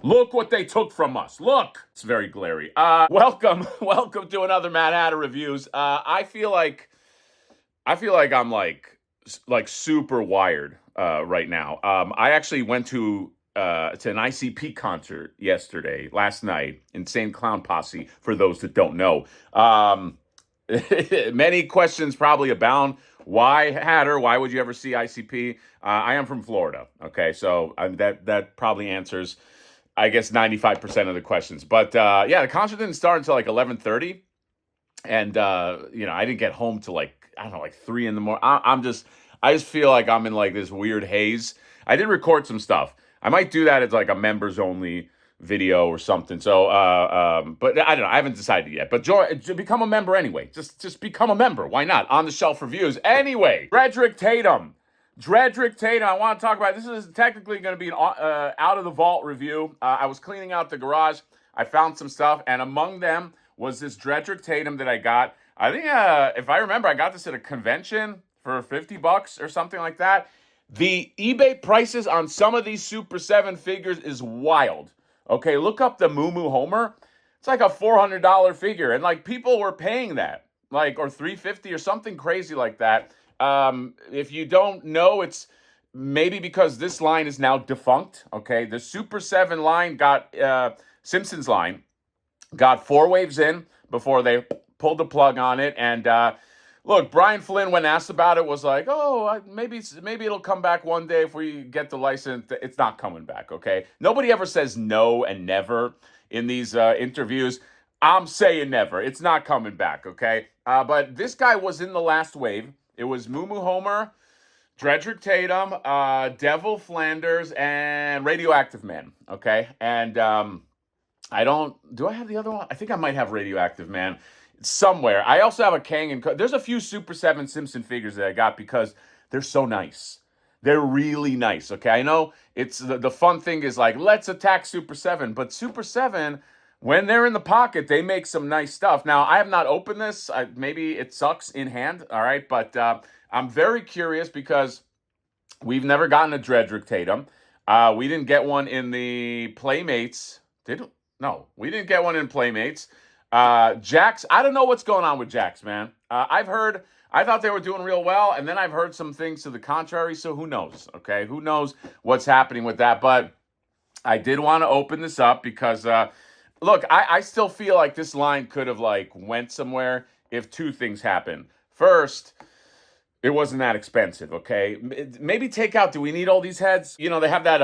Look what they took from us. Look. It's very glary. Welcome to another Mad Hatter Reviews. I feel like I'm like super wired right now. I actually went to an ICP concert last night, Insane Clown Posse, for those that don't know. Many questions probably abound. Why Hatter? Why would you ever see ICP? I am from Florida. Okay, so that probably answers, I guess, 95% of the questions. But yeah, the concert didn't start until like 11:30, and I didn't get home till like, I don't know, like 3 in the morning. I just feel like I'm in like this weird haze. I did record some stuff. I might do that as like a members only video or something. So, but I don't know. I haven't decided yet. But become a member anyway. Just become a member. Why not? On the Shelf Reviews. Anyway, Drederick Tatum. I want to talk about. This is technically going to be an out of the vault review. I was cleaning out the garage. I found some stuff, and among them was this Drederick Tatum that I got. I think, if I remember, I got this at a convention for $50 or something like that. The eBay prices on some of these Super 7 figures is wild. Okay, look up the Moo Moo Homer. It's like a $400 figure, and like people were paying that, like, or $350 or something crazy like that. If you don't know, it's maybe because this line is now defunct. Okay, the Super 7 line got Simpsons line got 4 waves in before they pulled the plug on it. And look, Brian Flynn, when asked about it, was like, "Oh, maybe it'll come back one day if we get the license." It's not coming back. Okay, nobody ever says no and never in these interviews. I'm saying never. It's not coming back. Okay, but this guy was in the last wave. It was Moo Moo Homer, Drederick Tatum, Devil Flanders, and Radioactive Man. Okay, and do I have the other one? I think I might have Radioactive Man somewhere. I also have a Kang and there's a few Super 7 Simpson figures that I got because they're so nice. They're really nice. Okay, I know it's the fun thing is like, let's attack Super 7, but Super 7, when they're in the pocket, they make some nice stuff. Now, I have not opened this. Maybe it sucks in hand. All right, but I'm very curious because we've never gotten a Drederick Tatum. We didn't get one in the Playmates. No, we didn't get one in Playmates. Jax, I don't know what's going on with Jax, man. I thought they were doing real well, and then I've heard some things to the contrary, so who knows, okay? Who knows what's happening with that, but I did want to open this up because, look, I still feel like this line could have, like, went somewhere if 2 things happened. First, it wasn't that expensive, okay? Maybe take out, do we need all these heads? You know, they have that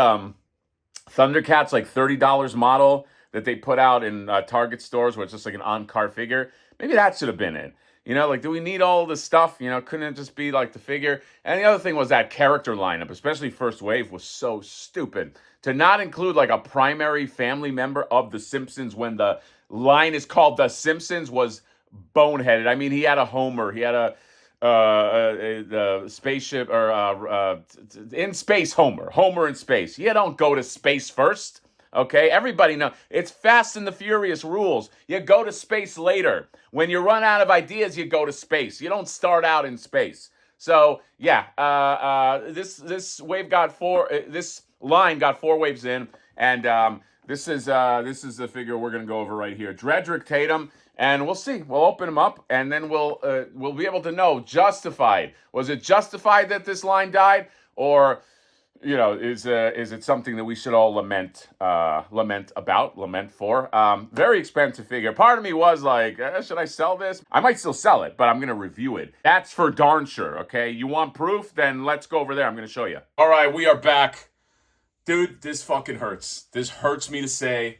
Thundercats, like, $30 model that they put out in Target stores where it's just like an on-card figure. Maybe that should have been it. You know, like, do we need all this stuff? You know, couldn't it just be like the figure? And the other thing was that character lineup, especially First Wave, was so stupid. To not include like a primary family member of The Simpsons when the line is called The Simpsons was boneheaded. I mean, he had a Homer, he had a spaceship, or in space Homer in space. You don't go to space first. Okay, everybody knows. It's Fast and the Furious rules. You go to space later. When you run out of ideas, you go to space. You don't start out in space. So yeah, this wave got 4. This line got 4 waves in, and this is the figure we're gonna go over right here. Drederick Tatum, and we'll see. We'll open him up, and then we'll be able to know. Justified. Was it justified that this line died, or, you know, is it something that we should all lament for? Very expensive figure. Part of me was like, should I sell this? I might still sell it, but I'm going to review it. That's for darn sure, okay? You want proof? Then let's go over there. I'm going to show you. All right, we are back. Dude, this fucking hurts. This hurts me to say,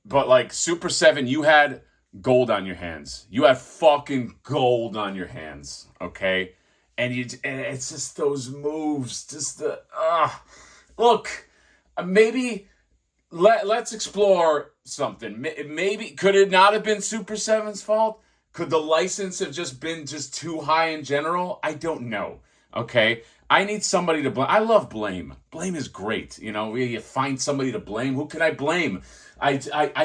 but like, Super 7, you had gold on your hands. You had fucking gold on your hands, okay? And it's just those moves, just the look. Maybe let's explore something. Maybe could it not have been Super 7's fault? Could the license have just been too high in general? I don't know. Okay, I need somebody to blame. I love blame. Blame is great. You know, you find somebody to blame. Who can I blame? I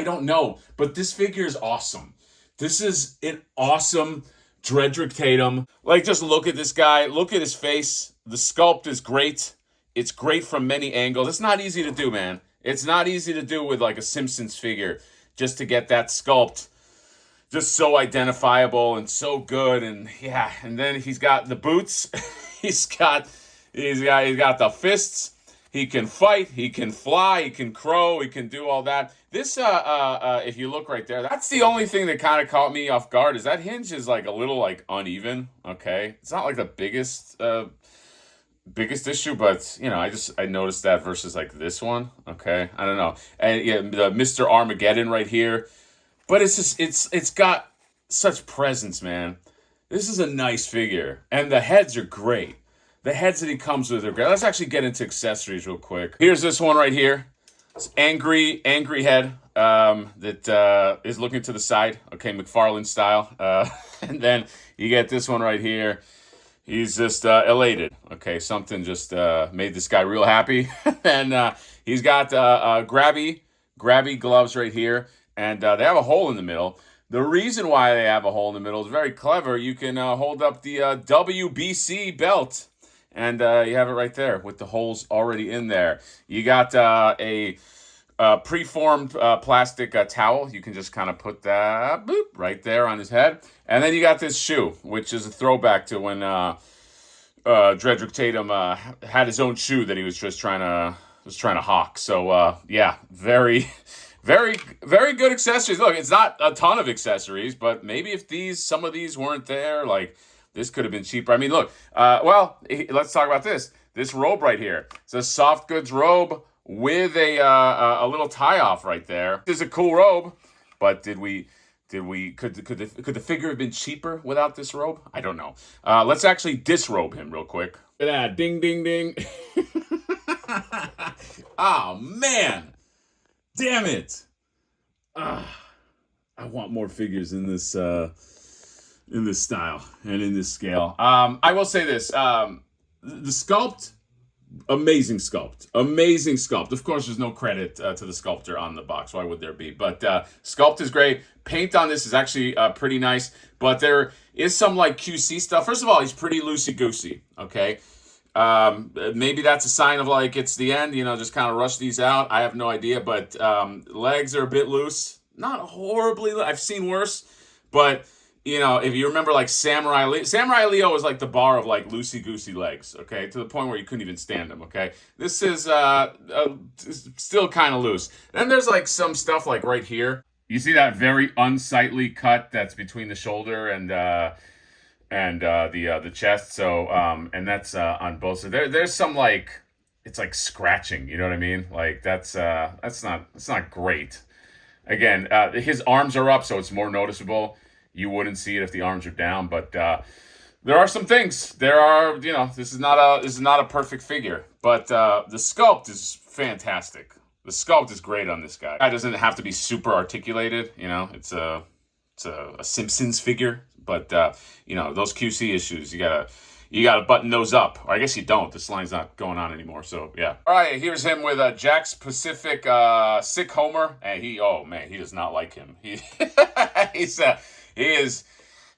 don't know. But this figure is awesome. This is an awesome Drederick Tatum. Like, just look at this guy. Look at his face. The sculpt is great. It's great from many angles. It's not easy to do, man. It's not easy to do with like a Simpsons figure, just to get that sculpt just so identifiable and so good. And yeah, and then he's got the boots. he's got the fists. He can fight, he can fly, he can crow, he can do all that. This if you look right there, that's the only thing that kind of caught me off guard, is that hinge is like a little like uneven. Okay. It's not like the biggest issue, but you know, I noticed that versus like this one. Okay. I don't know. And yeah, the Mr. Armageddon right here. But it's just it's got such presence, man. This is a nice figure. And the heads are great. The heads that he comes with are great. Let's actually get into accessories real quick. Here's this one right here. It's angry head that is looking to the side. Okay, McFarlane style. And then you get this one right here. He's just elated. Okay, something just made this guy real happy. And he's got grabby gloves right here. And they have a hole in the middle. The reason why they have a hole in the middle is very clever. You can hold up the WBC belt. And you have it right there with the holes already in there. You got a preformed plastic towel. You can just kind of put that right there on his head. And then you got this shoe, which is a throwback to when Drederick Tatum had his own shoe that he was just trying to hawk. So yeah, very, very, very good accessories. Look, it's not a ton of accessories, but maybe if some of these weren't there, like, this could have been cheaper. I mean, look, let's talk about this. This robe right here. It's a soft goods robe with a little tie off right there. This is a cool robe, but could the figure have been cheaper without this robe? I don't know. Let's actually disrobe him real quick. Look at that, ding, ding, ding. Oh man, damn it! I want more figures in this style and in this scale. I will say this: the sculpt, amazing sculpt. Of course, there's no credit to the sculptor on the box. Why would there be? But sculpt is great. Paint on this is actually pretty nice. But there is some like QC stuff. First of all, he's pretty loosey goosey. Okay. Maybe that's a sign of like it's the end. You know, just kind of rush these out. I have no idea. But legs are a bit loose. Not horribly. I've seen worse, but. You know, if you remember, like, Samurai Leo was like the bar of, like, loosey-goosey legs, okay? To the point where you couldn't even stand them, okay? This is still kind of loose. Then there's, like, some stuff, like, right here. You see that very unsightly cut that's between the shoulder and the chest. So, and that's on both sides. There's some, like, it's like scratching, you know what I mean? Like, that's not great. Again, his arms are up, so it's more noticeable. You wouldn't see it if the arms are down, but there are some things. There are, you know, this is not a perfect figure, but the sculpt is fantastic. The sculpt is great on this guy. Guy doesn't have to be super articulated, you know. It's a Simpsons figure, but you know, those QC issues, you gotta button those up. Or I guess you don't. This line's not going on anymore. So yeah. All right, here's him with Jack's Pacific Sick Homer, and he does not like him. He is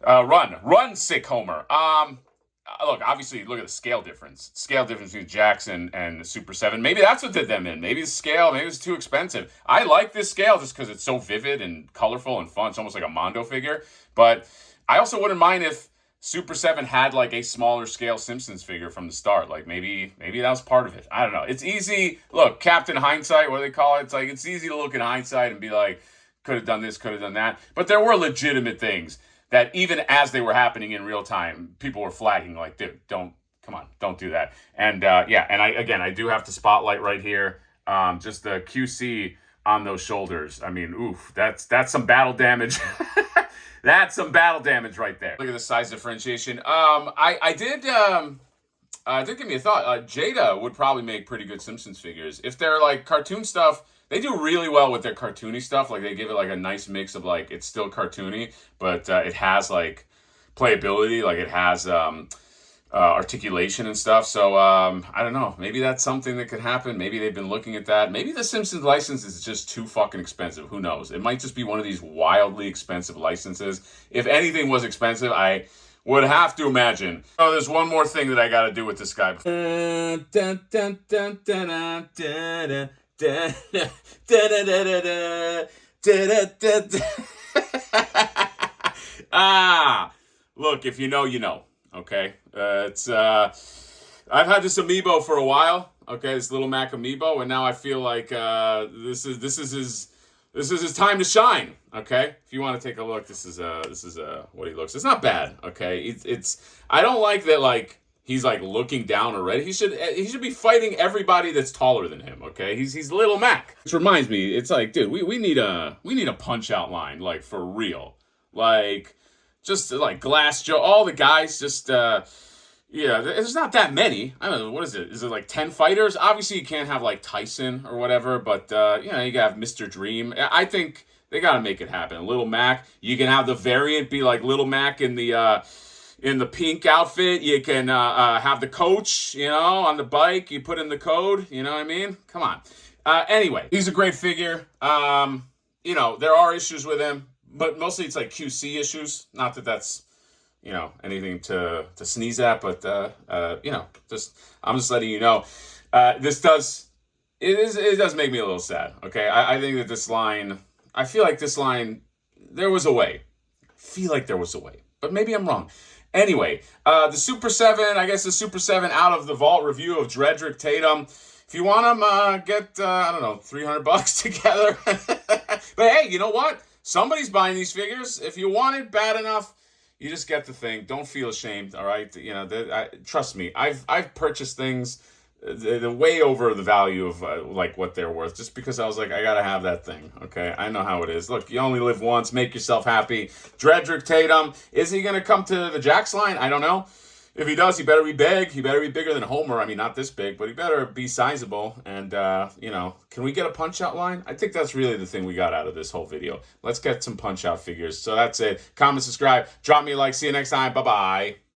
run Sick Homer. Look, obviously, look at the scale difference. Scale difference between Jack's and the Super 7. Maybe that's what did them in. Maybe the scale, maybe it's too expensive. I like this scale just because it's so vivid and colorful and fun. It's almost like a Mondo figure. But I also wouldn't mind if Super 7 had like a smaller scale Simpsons figure from the start. Like maybe that was part of it. I don't know. It's easy. Look, Captain Hindsight, what do they call it? It's like it's easy to look in hindsight and be like, could have done this, could have done that. But there were legitimate things that even as they were happening in real time, people were flagging like, dude, don't do that. And I do have to spotlight right here, just the QC on those shoulders. I mean, oof, that's some battle damage. That's some battle damage right there. Look at the size differentiation. I did give me a thought. Jada would probably make pretty good Simpsons figures. If they're like cartoon stuff, they do really well with their cartoony stuff. Like they give it like a nice mix of like, it's still cartoony, but it has like playability. Like it has articulation and stuff. So I don't know. Maybe that's something that could happen. Maybe they've been looking at that. Maybe the Simpsons license is just too fucking expensive. Who knows? It might just be one of these wildly expensive licenses. If anything was expensive, I would have to imagine. Oh, there's one more thing that I got to do with this guy. Da, da, da, da, da, da, da, da, da. Ah, look, if you know, you know. Okay, it's I've had this amiibo for a while. Okay, this little Mac amiibo, and now I feel like this is his time to shine. Okay, if you want to take a look, this is what he looks. It's not bad. Okay, it's I don't like that like he's like looking down already. He should be fighting everybody that's taller than him. Okay, he's little Mac. Which reminds me, it's like, dude, we need a punch out line like for real, like just like Glass Joe, all the guys just. Yeah, there's not that many. I don't know, what is it? Is it like 10 fighters? Obviously, you can't have like Tyson or whatever, but you know, you gotta have Mr. Dream. I think they gotta make it happen. Little Mac, you can have the variant be like Little Mac in the pink outfit. You can have the coach, you know, on the bike. You put in the code. You know what I mean? Come on. Anyway, he's a great figure. You know, there are issues with him, but mostly it's like QC issues. Not that that's you know anything to sneeze at, but you know, I'm just letting you know. It does make me a little sad. Okay, I think that this line, I feel like this line, there was a way. I feel like there was a way, but maybe I'm wrong. Anyway, the Super 7, I guess the Super 7 out of the vault review of Drederick Tatum. If you want them, get I don't know, $300 together. But hey, you know what? Somebody's buying these figures. If you want it bad enough, you just get the thing. Don't feel ashamed, all right? You know, trust me. I've purchased things the way over the value of like what they're worth, just because I was like, I gotta have that thing. Okay, I know how it is. Look, you only live once. Make yourself happy. Drederick Tatum, is he gonna come to the Jax line? I don't know. If he does, he better be big. He better be bigger than Homer. I mean, not this big, but he better be sizable. And, you know, can we get a punch-out line? I think that's really the thing we got out of this whole video. Let's get some punch-out figures. So that's it. Comment, subscribe, drop me a like. See you next time. Bye-bye.